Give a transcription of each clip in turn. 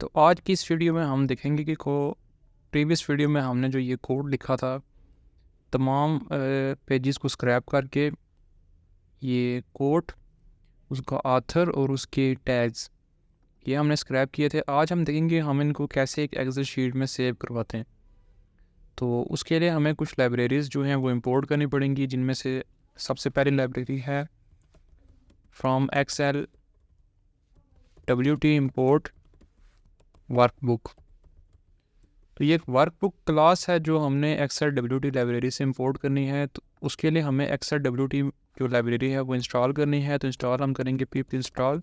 तो आज की इस वीडियो में हम देखेंगे कि प्रीवियस वीडियो में हमने जो ये कोड लिखा था तमाम पेजेस को स्क्रैप करके ये कोड, उसका आथर और उसके टैग्स ये हमने स्क्रैप किए थे। आज हम देखेंगे हम इनको कैसे एक एक्सेल शीट में सेव करवाते हैं। तो उसके लिए हमें कुछ लाइब्रेरीज़ जो हैं वो इंपोर्ट करनी पड़ेंगी, जिनमें से सबसे पहली लाइब्रेरी है from Excel WT import workbook. तो ये एक वर्कबुक क्लास है जो हमने एक्सेल WT लाइब्रेरी से इंपोर्ट करनी है। तो उसके लिए हमें एक्सेल WT जो लाइब्रेरी है वो इंस्टॉल करनी है। तो इंस्टॉल हम करेंगे पिप इंस्टॉल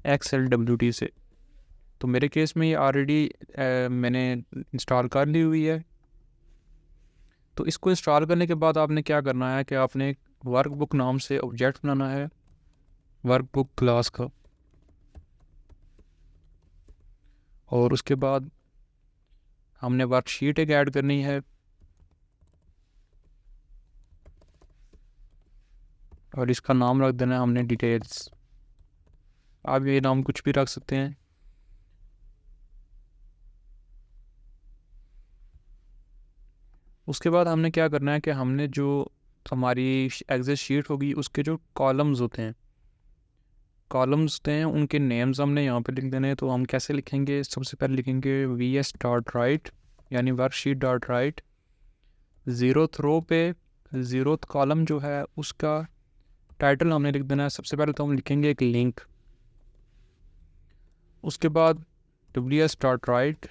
एक्सेल WT से। तो मेरे केस में ये ऑलरेडी मैंने इंस्टॉल कर ली हुई है। तो इसको इंस्टॉल करने के बाद आपने क्या करना है कि आपने वर्कबुक नाम से ऑब्जेक्ट बनाना है वर्कबुक क्लास का, और उसके बाद हमने वर्कशीट एक ऐड करनी है और इसका नाम रख देना है हमने डिटेल्स। आप ये नाम कुछ भी रख सकते हैं। उसके बाद हमने क्या करना है कि हमने जो हमारी एक्सेल शीट होगी उसके जो कॉलम्स होते हैं उनके नेम्स हमने यहाँ पे लिख देने हैं। तो हम कैसे लिखेंगे? सबसे पहले लिखेंगे VS डॉट राइट, यानी वर्कशीट डॉट राइट। ज़ीरोथ रो पे ज़ीरोथ कॉलम जो है उसका टाइटल हमने लिख देना है। सबसे पहले तो हम लिखेंगे एक लिंक। उसके बाद WS dot write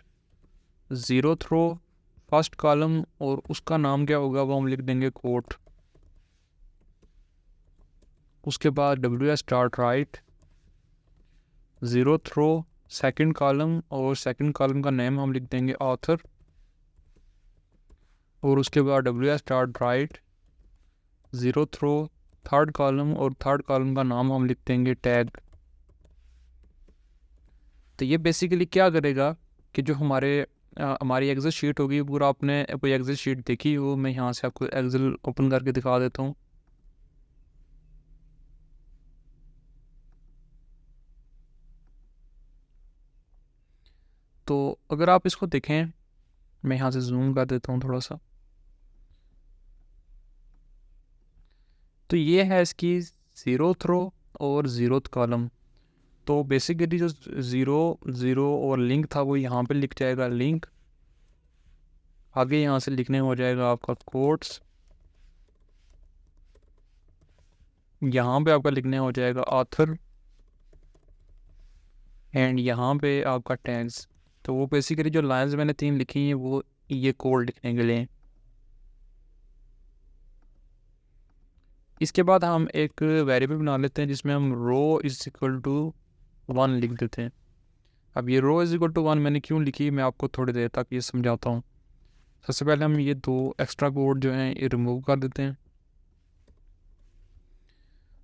zeroth row first column, और उसका नाम क्या होगा वो हम लिख देंगे कोट। उसके बाद WS dot write zeroth row second column, और सेकंड कॉलम का नेम हम लिख देंगे ऑथर। और उसके बाद WS dot write zeroth row third column, और थर्ड कॉलम का नाम हम लिख देंगे टैग। तो ये बेसिकली क्या करेगा कि जो हमारी एक्सेल शीट होगी, पूरा आपने कोई एक्सेल शीट देखी हो, मैं यहाँ से आपको एक्सेल ओपन करके दिखा देता हूँ। तो अगर आप इसको देखें, मैं यहाँ से जूम कर देता हूँ थोड़ा सा। तो ये है इसकी ज़ीरोथ रो और ज़ीरोथ कॉलम। तो बेसिकली जो ज़ीरो ज़ीरो और लिंक था वो यहाँ पे लिख जाएगा लिंक। आगे यहाँ से लिखने हो जाएगा आपका कोट्स, यहाँ पे आपका लिखने हो जाएगा ऑथर, एंड यहाँ पे आपका टैग्स। तो वो बेसिकली जो लाइंस मैंने 3 लिखी हैं वो ये कोड लिखने के लिए। इसके बाद हम एक वेरिएबल बना लेते हैं जिसमें हम रो इज इक्वल टू 1 लिख देते हैं। अब ये रो इज इक्वल टू 1 मैंने क्यों लिखी, मैं आपको थोड़ी देर तक ये समझाता हूँ। सबसे पहले हम ये 2 एक्स्ट्रा कोड जो हैं ये रिमूव कर देते हैं।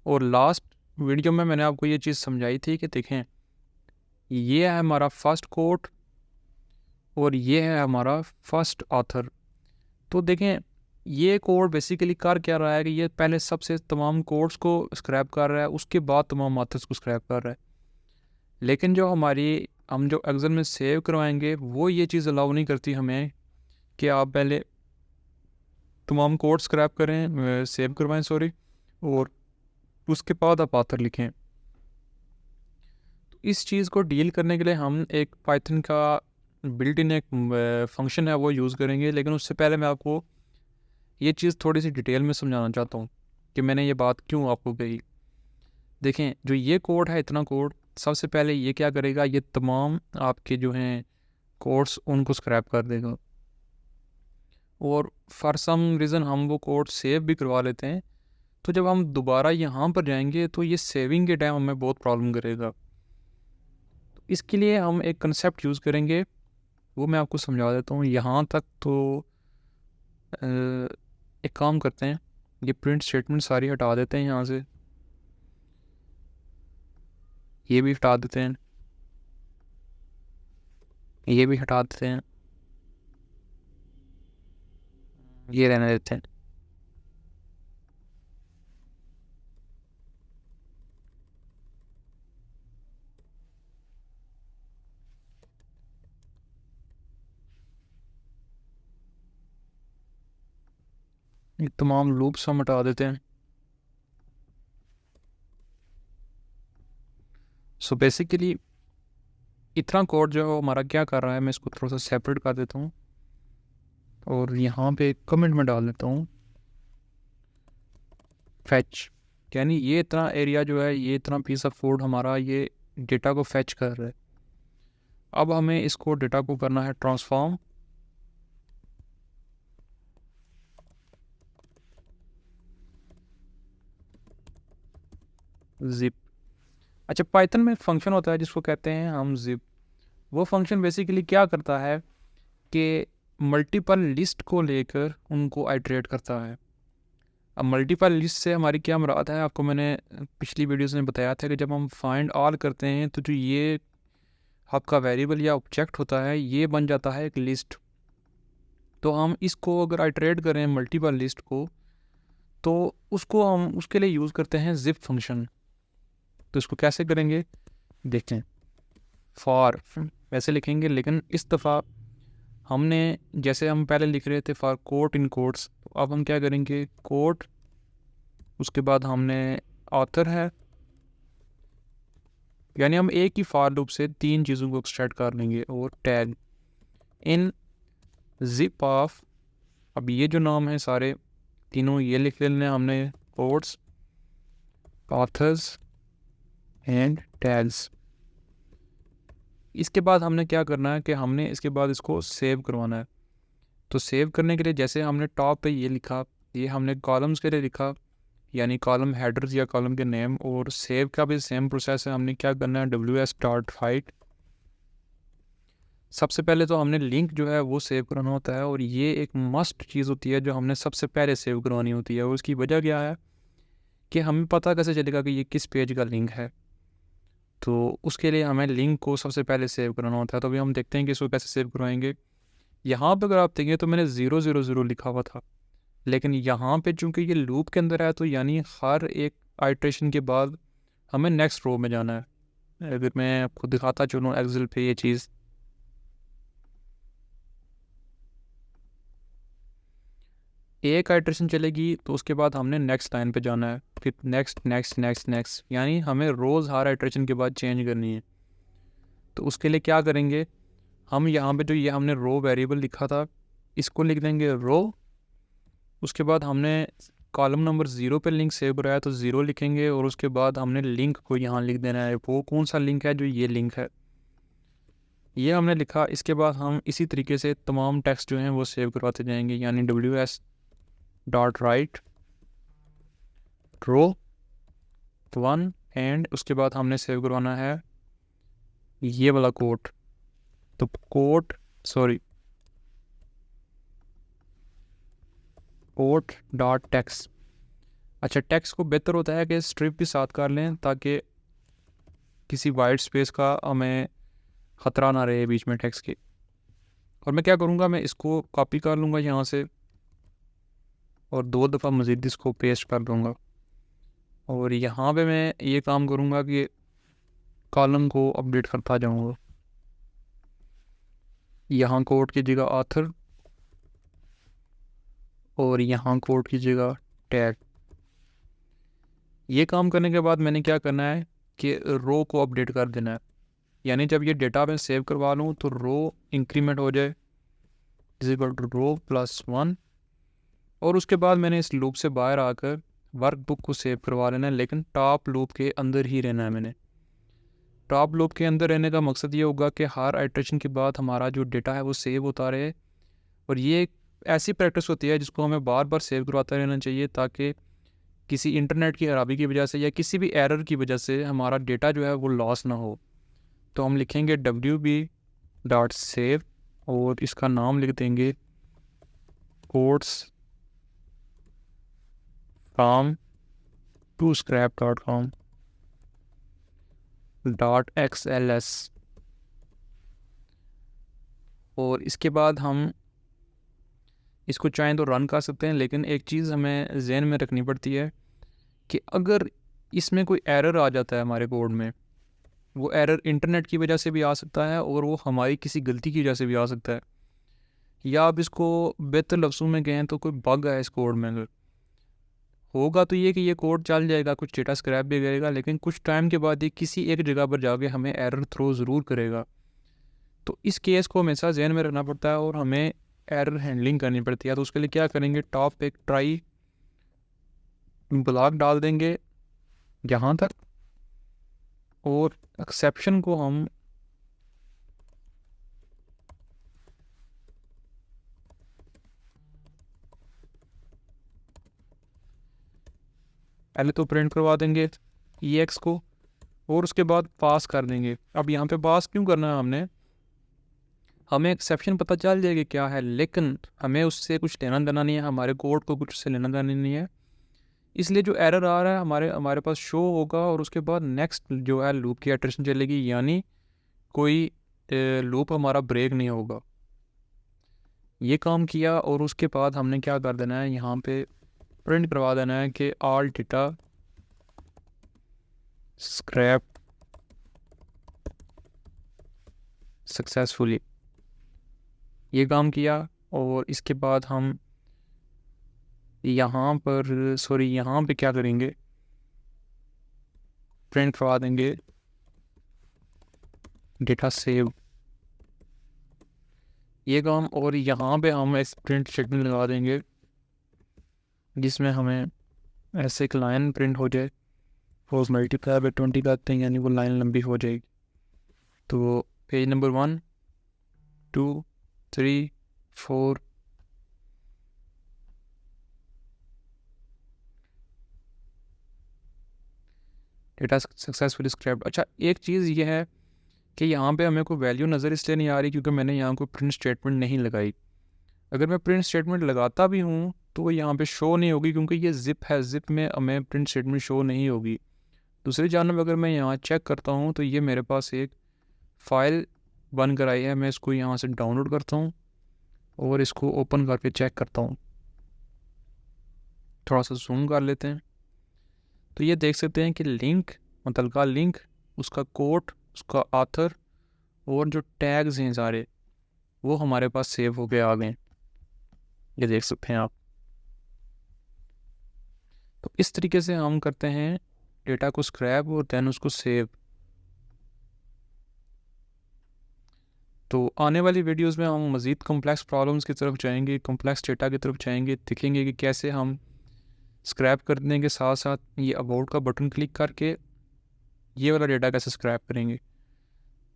और लास्ट वीडियो में मैंने आपको ये चीज़ समझाई थी कि देखें, ये है हमारा फर्स्ट कोड और ये है हमारा फर्स्ट ऑथर। तो देखें, ये कोड बेसिकली कर क्या रहा है कि ये पहले सबसे तमाम कोड्स को स्क्रैप कर रहा है, उसके बाद तमाम ऑथर्स को स्क्रैप कर रहा है। लेकिन जो हम जो एक्सेल में सेव करवाएंगे वो ये चीज़ अलाउ नहीं करती हमें कि आप पहले तमाम कोड स्क्रैप करें, सेव करवाएं सॉरी, और उसके बाद आप ऑथर लिखें। तो इस चीज़ को डील करने के लिए हम एक पाइथन का बिल्ट इन एक फंक्शन है वो यूज़ करेंगे। लेकिन उससे पहले मैं आपको ये चीज़ थोड़ी सी डिटेल में समझाना चाहता हूँ कि मैंने ये बात क्यों आपको कही। देखें, जो ये कोड है, इतना कोड, सबसे पहले ये क्या करेगा, ये तमाम आपके जो हैं कोड्स उनको स्क्रैप कर देगा। और फॉर सम रीज़न हम वो कोड सेव भी करवा लेते हैं। तो जब हम दोबारा यहाँ पर जाएंगे तो ये सेविंग के टाइम हमें बहुत प्रॉब्लम करेगा। तो इसके लिए हम एक कंसेप्ट यूज़ करेंगे, वो मैं आपको समझा देता हूँ। यहाँ तक तो एक काम करते हैं, ये प्रिंट स्टेटमेंट सारी हटा देते हैं यहाँ से, ये भी हटा देते हैं, ये भी हटा देते हैं, ये रहने देते हैं। ये तमाम लूप्स हम हटा देते हैं। सो बेसिकली इतना कोड जो है वो हमारा क्या कर रहा है, मैं इसको थोड़ा सा सेपरेट कर देता हूँ और यहाँ पे कमेंट में डाल देता हूँ फैच, यानी ये इतना एरिया जो है, ये इतना पीस ऑफ कोड हमारा ये डेटा को फैच कर रहा है। अब हमें इसको डेटा को करना है ट्रांसफॉर्म। जिप, अच्छा पाइथन में फंक्शन होता है जिसको कहते हैं हम जिप। वो फंक्शन बेसिकली क्या करता है कि मल्टीपल लिस्ट को लेकर उनको आइटरेट करता है। अब मल्टीपल लिस्ट से हमारी क्या मुराद है, आपको मैंने पिछली वीडियोस में बताया था कि जब हम फाइंड ऑल करते हैं तो जो ये आपका वेरिएबल या ऑब्जेक्ट होता है ये बन जाता है एक लिस्ट। तो हम इसको अगर आइटरेट करें मल्टीपल लिस्ट को तो उसको हम उसके लिए यूज़ करते हैं जिप फंक्शन। तो इसको कैसे करेंगे देखते हैं। फॉर वैसे लिखेंगे, लेकिन इस दफ़ा हमने जैसे हम पहले लिख रहे थे फॉर कोट इन कोट्स, तो अब हम क्या करेंगे कोट, उसके बाद हमने ऑथर है, यानी हम एक ही फॉर लूप से 3 चीज़ों को एक्सट्रैक्ट कर लेंगे, और टैग इन जिप ऑफ। अब ये जो नाम है सारे तीनों ये लिख लेने हमने, कोट्स, ऑथर्स एंड टैग्स। इसके बाद हमने क्या करना है कि हमने इसके बाद इसको सेव करवाना है। तो सेव करने के लिए जैसे हमने टॉप पे ये लिखा, ये हमने कॉलम्स के लिए लिखा, यानी कॉलम हेडर्स या कॉलम के नेम, और सेव का भी सेम प्रोसेस है। हमने क्या करना है ws.write। सबसे पहले तो हमने लिंक जो है वो सेव कराना होता है, और ये एक मस्ट चीज़ होती है जो हमने सबसे पहले सेव करवानी होती है। और उसकी वजह क्या है कि हमें पता कैसे चलेगा कि ये किस पेज का लिंक है, तो उसके लिए हमें लिंक को सबसे पहले सेव कराना होता है। तो अभी हम देखते हैं कि इसको कैसे सेव करवाएंगे। यहाँ पर अगर आप देखें तो मैंने 000 लिखा हुआ था, लेकिन यहाँ पे चूँकि ये लूप के अंदर है तो यानी हर एक आइट्रेशन के बाद हमें नेक्स्ट रो में जाना है। अगर मैं आपको दिखाता चलूँ एक्सेल पे ये चीज़, एक आइट्रेशन चलेगी तो उसके बाद हमने नेक्स्ट लाइन पे जाना है, फिर नेक्स्ट नेक्स्ट नेक्स्ट नेक्स्ट, यानी हमें रोज़ हर आइट्रेशन के बाद चेंज करनी है। तो उसके लिए क्या करेंगे, हम यहाँ पे जो ये हमने रो वेरिएबल लिखा था इसको लिख देंगे रो। उसके बाद हमने कॉलम नंबर 0 पे लिंक सेव कराया तो 0 लिखेंगे, और उसके बाद हमने लिंक को यहाँ लिख देना है। वो कौन सा लिंक है, जो ये लिंक है, ये हमने लिखा। इसके बाद हम इसी तरीके से तमाम टेक्स्ट जो हैं वो सेव करवाते जाएंगे, यानी ws.write रो 1, एंड उसके बाद हमने सेव करवाना है ये वाला कोट। तो कोट डॉट टेक्स्ट। अच्छा, टेक्स्ट को बेहतर होता है कि स्ट्रिप भी साथ कर लें ताकि किसी वाइट स्पेस का हमें ख़तरा ना रहे बीच में टेक्स्ट के। और मैं क्या करूँगा, मैं इसको कॉपी कर लूँगा यहाँ से और 2 दफ़ा मज़ीद इसको पेस्ट कर दूँगा, और यहाँ पे मैं ये काम करूँगा कि कॉलम को अपडेट करता जाऊँगा। यहाँ कोड कीजिएगा ऑथर, और यहाँ कोड कीजिएगा टैग। ये काम करने के बाद मैंने क्या करना है कि रो को अपडेट कर देना है, यानी जब ये डेटा मैं सेव करवा लूँ तो रो इंक्रीमेंट हो जाए इज इक्वल टू रो +1। और उसके बाद मैंने इस लूप से बाहर आकर वर्कबुक को सेव करवा लेना है, लेकिन टॉप लूप के अंदर ही रहना है। मैंने टॉप लूप के अंदर रहने का मकसद ये होगा कि हर आइट्रेशन के बाद हमारा जो डेटा है वो सेव होता रहे। और ये एक ऐसी प्रैक्टिस होती है जिसको हमें बार बार सेव करवाता रहना चाहिए, ताकि किसी इंटरनेट की खराबी की वजह से या किसी भी एरर की वजह से हमारा डेटा जो है वो लॉस ना हो। तो हम लिखेंगे wb.save और इसका नाम लिख देंगे codes from to scrap.com .xls। और इसके बाद हम इसको चाहें तो रन कर सकते हैं, लेकिन एक चीज़ हमें जहन में रखनी पड़ती है कि अगर इसमें कोई एरर आ जाता है हमारे कोड में, वो एरर इंटरनेट की वजह से भी आ सकता है और वो हमारी किसी गलती की वजह से भी आ सकता है। या आप इसको बेहतर लफ्ज़ों में कहें तो कोई बग है इस कोड में। अगर होगा तो ये कि ये कोड चल जाएगा, कुछ डेटा स्क्रैप भी करेगा, लेकिन कुछ टाइम के बाद ये किसी एक जगह पर जाके हमें एरर थ्रो ज़रूर करेगा। तो इस केस को हमेशा जहन में रखना पड़ता है और हमें एरर हैंडलिंग करनी पड़ती है। तो उसके लिए क्या करेंगे, टॉप पे एक ट्राई ब्लॉक डाल देंगे यहाँ तक, और एक्सेप्शन को हम पहले तो प्रिंट करवा देंगे EX को, और उसके बाद पास कर देंगे। अब यहाँ पे पास क्यों करना है हमने, हमें एक्सेप्शन पता चल जाएगी क्या है, लेकिन हमें उससे कुछ लेना देना नहीं है, हमारे कोड को कुछ उससे लेना देना नहीं है। इसलिए जो एरर आ रहा है हमारे पास शो होगा, और उसके बाद नेक्स्ट जो है लूप की इटरेशन चलेगी, यानी कोई लूप हमारा ब्रेक नहीं होगा। ये काम किया, और उसके बाद हमने क्या कर देना है, यहाँ पे प्रिंट करवा देना है कि ऑल डेटा स्क्रैप सक्सेसफुली। ये काम किया, और इसके बाद हम यहाँ पे क्या करेंगे, प्रिंट करवा देंगे डेटा सेव, ये काम। और यहाँ पे हम इस प्रिंट स्टेटमेंट लगा देंगे जिसमें हमें ऐसे एक लाइन प्रिंट हो जाए, फोर्स मल्टीप्लाई बाय 20 करते हैं, यानी वो लाइन लंबी हो जाएगी। तो page number 1 2 3 4 data successfully scraped. अच्छा, एक चीज़ ये है कि यहाँ पे हमें कोई वैल्यू नज़र इसलिए नहीं आ रही क्योंकि मैंने यहाँ कोई प्रिंट स्टेटमेंट नहीं लगाई। अगर मैं प्रिंट स्टेटमेंट लगाता भी हूँ तो वो यहाँ पे शो नहीं होगी, क्योंकि ये ज़िप है, ज़िप में हमें प्रिंट स्टेटमेंट शो नहीं होगी। दूसरी जानब अगर मैं यहाँ चेक करता हूँ तो ये मेरे पास एक फ़ाइल बन कर आई है, मैं इसको यहाँ से डाउनलोड करता हूँ और इसको ओपन करके चेक करता हूँ। थोड़ा सा जूम कर लेते हैं, तो ये देख सकते हैं कि लिंक, मुतलका लिंक, उसका कोड, उसका आथर और जो टैग्स हैं सारे, वो हमारे पास सेव हो गए आ गए, ये देख सकते हैं आप। तो इस तरीके से हम करते हैं डेटा को स्क्रैप और दैन उसको सेव। तो आने वाली वीडियोस में हम मज़ीद कॉम्प्लेक्स प्रॉब्लम्स की तरफ जाएंगे, कॉम्प्लेक्स डेटा की तरफ जाएंगे, दिखेंगे कि कैसे हम स्क्रैप करने के साथ साथ ये अबाउट का बटन क्लिक करके ये वाला डेटा कैसे स्क्रैप करेंगे।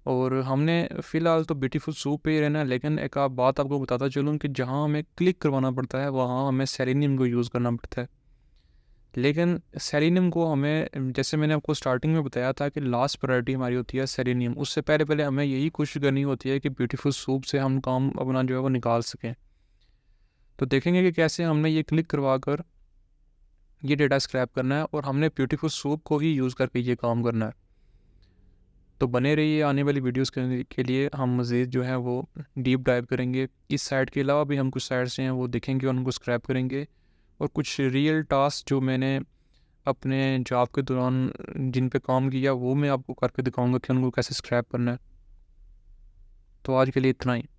और हमने फ़िलहाल तो ब्यूटीफुल सूप पे ही रहना है, लेकिन एक आप बात आपको बताता चलूँ कि जहाँ हमें क्लिक करवाना पड़ता है वहाँ हमें सेलेनियम को यूज़ करना पड़ता है। लेकिन सेलेनियम को हमें, जैसे मैंने आपको स्टार्टिंग में बताया था कि लास्ट प्रायोरिटी हमारी होती है सेलेनियम, उससे पहले हमें यही कोशिश करनी होती है कि ब्यूटीफुल सूप से हम काम अपना जो है वो निकाल सकें। तो देखेंगे कि कैसे हमने ये क्लिक करवा कर ये डेटा स्क्रैप करना है, और हमने ब्यूटीफुल सूप को ही यूज़ करके ये काम करना है। तो बने रहिए, आने वाली वीडियोस के लिए हम मज़ीद जो है वो डीप डाइव करेंगे। इस साइट के अलावा भी हम कुछ साइट्स हैं वो देखेंगे और उनको स्क्रैप करेंगे, और कुछ रियल टास्क जो मैंने अपने जॉब के दौरान जिन पे काम किया वो मैं आपको करके दिखाऊंगा कि उनको कैसे स्क्रैप करना है। तो आज के लिए इतना ही।